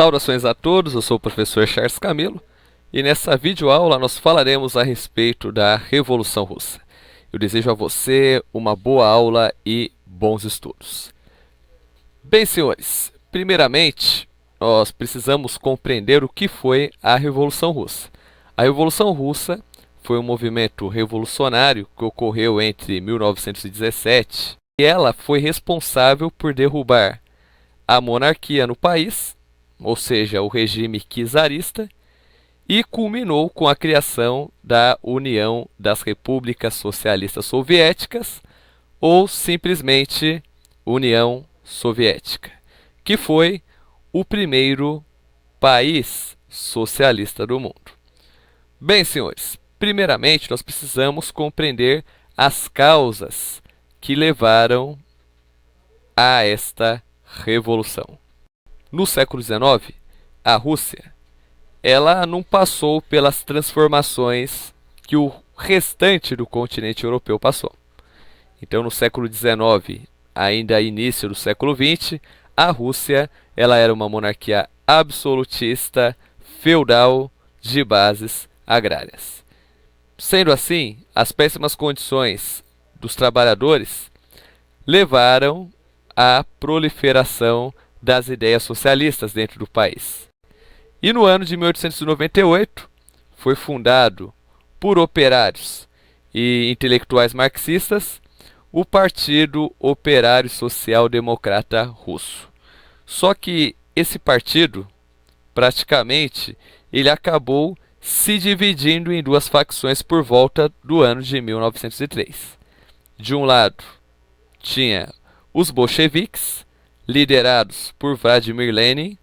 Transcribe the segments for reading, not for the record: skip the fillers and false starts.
Saudações a todos, eu sou o professor Charles Camilo e nessa videoaula nós falaremos a respeito da Revolução Russa. Eu desejo a você uma boa aula e bons estudos. Bem, senhores, primeiramente nós precisamos compreender o que foi a Revolução Russa. A Revolução Russa foi um movimento revolucionário que ocorreu entre 1917 e ela foi responsável por derrubar a monarquia no país, ou seja, o regime czarista, e culminou com a criação da União das Repúblicas Socialistas Soviéticas, ou simplesmente União Soviética, que foi o primeiro país socialista do mundo. Bem, senhores, primeiramente nós precisamos compreender as causas que levaram a esta revolução. No século XIX, a Rússia ela não passou pelas transformações que o restante do continente europeu passou. Então, no século XIX, ainda início do século XX, a Rússia ela era uma monarquia absolutista, feudal, de bases agrárias. Sendo assim, as péssimas condições dos trabalhadores levaram à proliferação das ideias socialistas dentro do país. E no ano de 1898, foi fundado por operários e intelectuais marxistas o Partido Operário Social Democrata Russo. Só que esse partido, praticamente, ele acabou se dividindo em duas facções por volta do ano de 1903. De um lado, tinha os bolcheviques, liderados por Vladimir Lenin,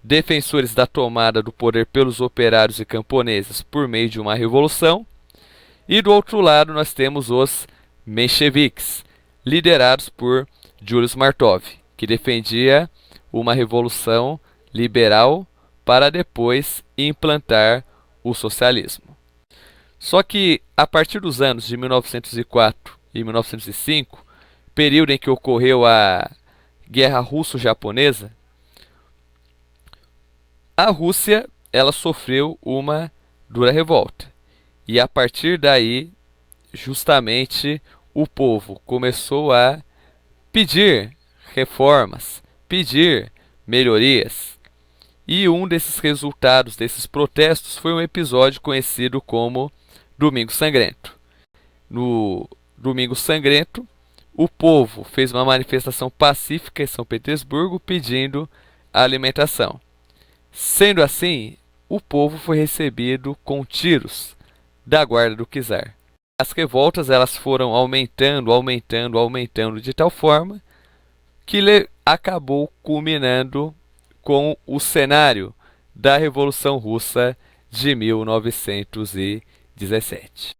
defensores da tomada do poder pelos operários e camponeses por meio de uma revolução, e do outro lado nós temos os mencheviques, liderados por Julius Martov, que defendia uma revolução liberal para depois implantar o socialismo. Só que a partir dos anos de 1904 e 1905, período em que ocorreu a Guerra Russo-Japonesa, a Rússia ela sofreu uma dura revolta. E a partir daí, justamente, o povo começou a pedir reformas, pedir melhorias. E um desses resultados desses protestos foi um episódio conhecido como Domingo Sangrento. No Domingo Sangrento, o povo fez uma manifestação pacífica em São Petersburgo pedindo alimentação. Sendo assim, o povo foi recebido com tiros da guarda do czar. As revoltas elas foram aumentando de tal forma que acabou culminando com o cenário da Revolução Russa de 1917.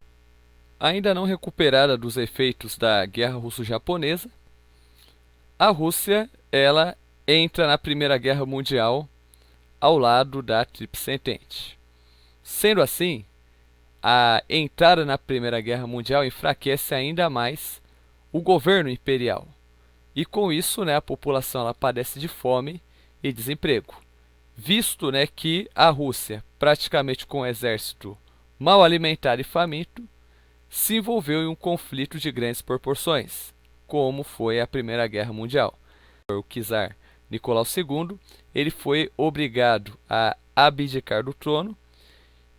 Ainda não recuperada dos efeitos da Guerra Russo-Japonesa, a Rússia ela entra na Primeira Guerra Mundial ao lado da Tríplice Entente. Sendo assim, a entrada na Primeira Guerra Mundial enfraquece ainda mais o governo imperial. E com isso, a população ela padece de fome e desemprego, visto que a Rússia, praticamente com um exército mal alimentado e faminto, se envolveu em um conflito de grandes proporções, como foi a Primeira Guerra Mundial. O czar Nicolau II ele foi obrigado a abdicar do trono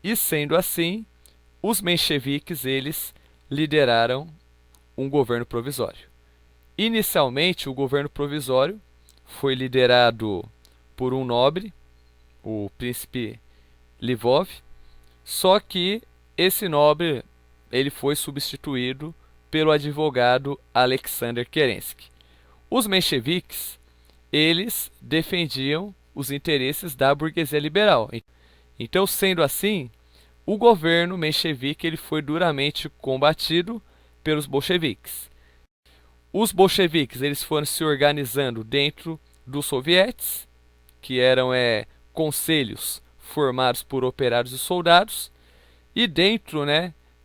e, sendo assim, os mencheviques eles lideraram um governo provisório. Inicialmente, o governo provisório foi liderado por um nobre, o príncipe Lvov, só que esse nobre ele foi substituído pelo advogado Alexander Kerensky. Os mencheviques eles defendiam os interesses da burguesia liberal. Então, sendo assim, o governo menchevique ele foi duramente combatido pelos bolcheviques. Os bolcheviques eles foram se organizando dentro dos sovietes, que eram conselhos formados por operários e soldados, e dentro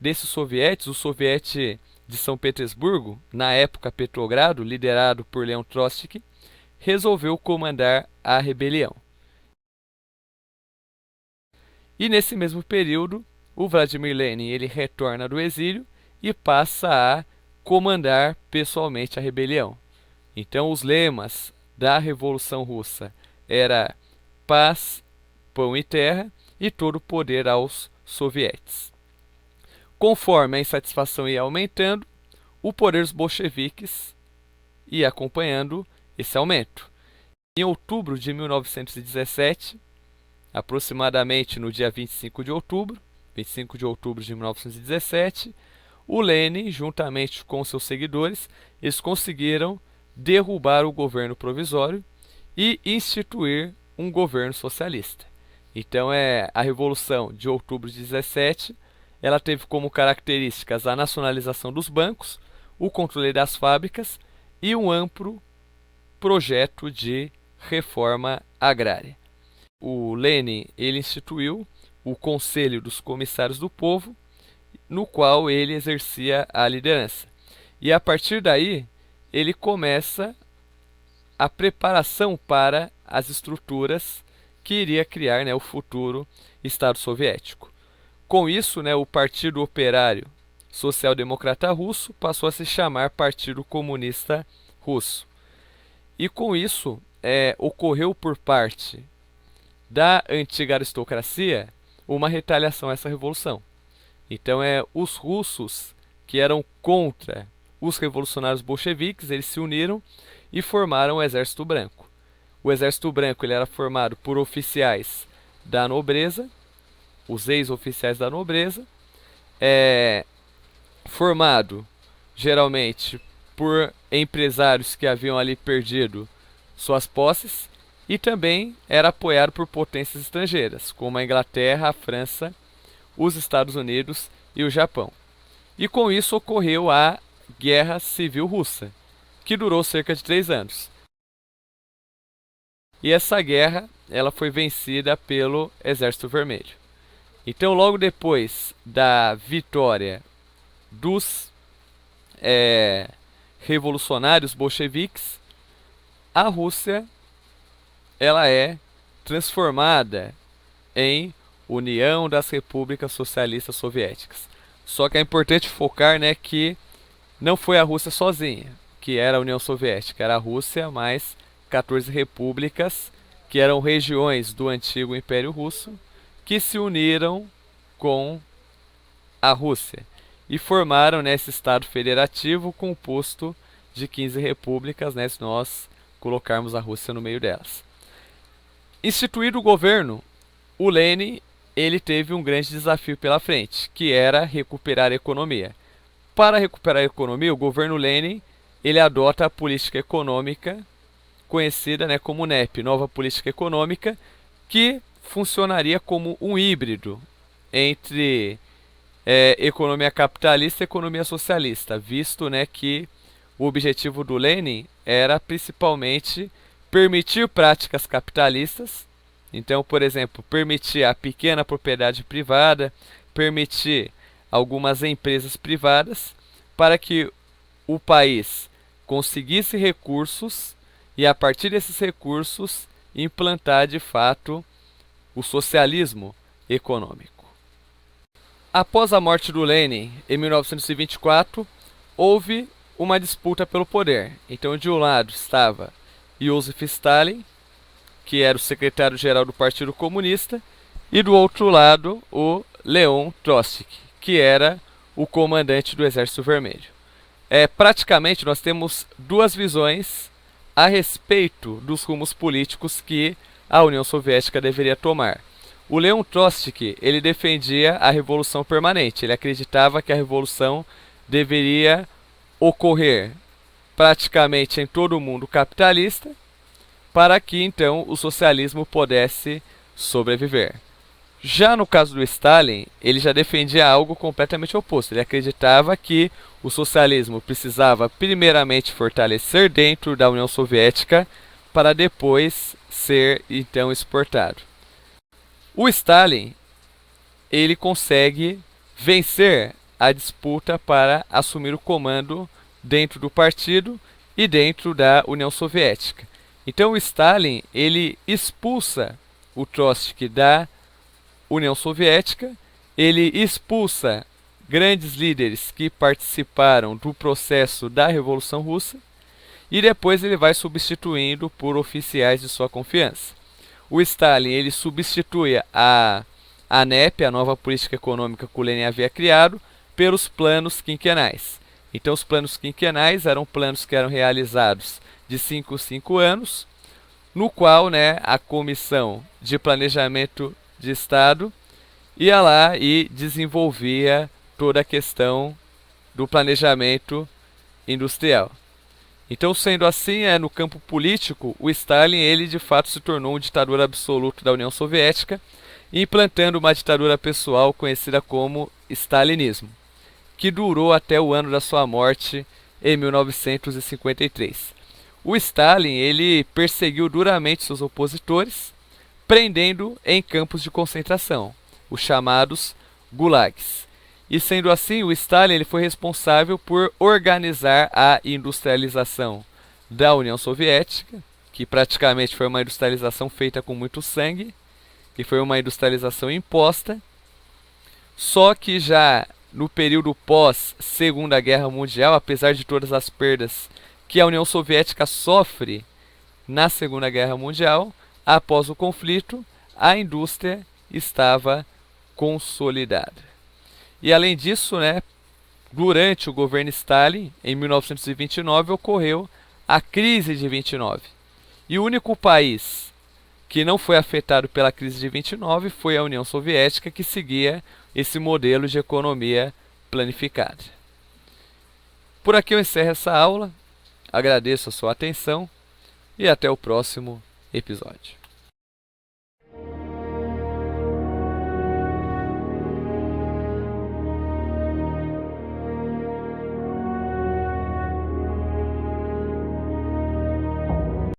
desses sovietes, o soviete de São Petersburgo, na época Petrogrado, liderado por Leon Trotsky, resolveu comandar a rebelião. E nesse mesmo período, o Vladimir Lenin ele retorna do exílio e passa a comandar pessoalmente a rebelião. Então, os lemas da Revolução Russa era paz, pão e terra e todo o poder aos sovietes. Conforme a insatisfação ia aumentando, o poder dos bolcheviques ia acompanhando esse aumento. Em outubro de 1917, aproximadamente no dia 25 de outubro de 1917, o Lenin, juntamente com seus seguidores, eles conseguiram derrubar o governo provisório e instituir um governo socialista. Então, a Revolução de outubro de 17, ela teve como características a nacionalização dos bancos, o controle das fábricas e um amplo projeto de reforma agrária. O Lenin ele instituiu o Conselho dos Comissários do Povo, no qual ele exercia a liderança. E a partir daí, ele começa a preparação para as estruturas que iria criar, o futuro Estado Soviético. Com isso, o Partido Operário Social-Democrata Russo passou a se chamar Partido Comunista Russo. E com isso, ocorreu por parte da antiga aristocracia uma retaliação a essa revolução. Então, os russos que eram contra os revolucionários bolcheviques, eles se uniram e formaram o Exército Branco. O Exército Branco ele era formado por oficiais da nobreza, os ex-oficiais da nobreza, formado geralmente por empresários que haviam ali perdido suas posses, e também era apoiado por potências estrangeiras, como a Inglaterra, a França, os Estados Unidos e o Japão. E com isso ocorreu a Guerra Civil Russa, que durou cerca de 3 anos. E essa guerra ela foi vencida pelo Exército Vermelho. Então, logo depois da vitória dos revolucionários bolcheviques, a Rússia ela é transformada em União das Repúblicas Socialistas Soviéticas. Só que é importante focar, que não foi a Rússia sozinha, que era a União Soviética, era a Rússia mais 14 repúblicas, que eram regiões do antigo Império Russo, que se uniram com a Rússia e formaram esse Estado federativo composto de 15 repúblicas, se nós colocarmos a Rússia no meio delas. Instituído o governo, o Lenin ele teve um grande desafio pela frente, que era recuperar a economia. Para recuperar a economia, o governo Lenin ele adota a política econômica conhecida como NEP, Nova Política Econômica, que funcionaria como um híbrido entre economia capitalista e economia socialista, visto que o objetivo do Lenin era principalmente permitir práticas capitalistas. Então, por exemplo, permitir a pequena propriedade privada, permitir algumas empresas privadas, para que o país conseguisse recursos e, a partir desses recursos, implantar de fato o socialismo econômico. Após a morte do Lenin, em 1924, houve uma disputa pelo poder. Então, de um lado estava Iosif Stalin, que era o secretário-geral do Partido Comunista, e do outro lado o Leon Trotsky, que era o comandante do Exército Vermelho. Praticamente nós temos duas visões a respeito dos rumos políticos que a União Soviética deveria tomar. O Leon Trotsky ele defendia a revolução permanente. Ele acreditava que a revolução deveria ocorrer praticamente em todo o mundo capitalista, para que então o socialismo pudesse sobreviver. Já no caso do Stalin, ele já defendia algo completamente oposto. Ele acreditava que o socialismo precisava primeiramente fortalecer dentro da União Soviética para depois ser então exportado. O Stalin, ele consegue vencer a disputa para assumir o comando dentro do partido e dentro da União Soviética. Então o Stalin ele expulsa o Trotsky da União Soviética, ele expulsa grandes líderes que participaram do processo da Revolução Russa e depois ele vai substituindo por oficiais de sua confiança. O Stalin ele substitui a ANEP, a nova política econômica que o Lenin havia criado, pelos planos quinquenais. Então os planos quinquenais eram planos que eram realizados de 5 em 5 anos, no qual a Comissão de Planejamento de Estado ia lá e desenvolvia toda a questão do planejamento industrial. Então, sendo assim, no campo político, o Stalin ele de fato se tornou um ditador absoluto da União Soviética, implantando uma ditadura pessoal conhecida como stalinismo, que durou até o ano da sua morte em 1953. O Stalin ele perseguiu duramente seus opositores, prendendo em campos de concentração, os chamados gulags. E sendo assim, o Stalin ele foi responsável por organizar a industrialização da União Soviética, que praticamente foi uma industrialização feita com muito sangue, e foi uma industrialização imposta. Só que já no período pós-Segunda Guerra Mundial, apesar de todas as perdas que a União Soviética sofre na Segunda Guerra Mundial, após o conflito, a indústria estava consolidada. E além disso, durante o governo Stalin, em 1929, ocorreu a crise de 29. E o único país que não foi afetado pela crise de 29 foi a União Soviética, que seguia esse modelo de economia planificada. Por aqui eu encerro essa aula, agradeço a sua atenção e até o próximo episódio.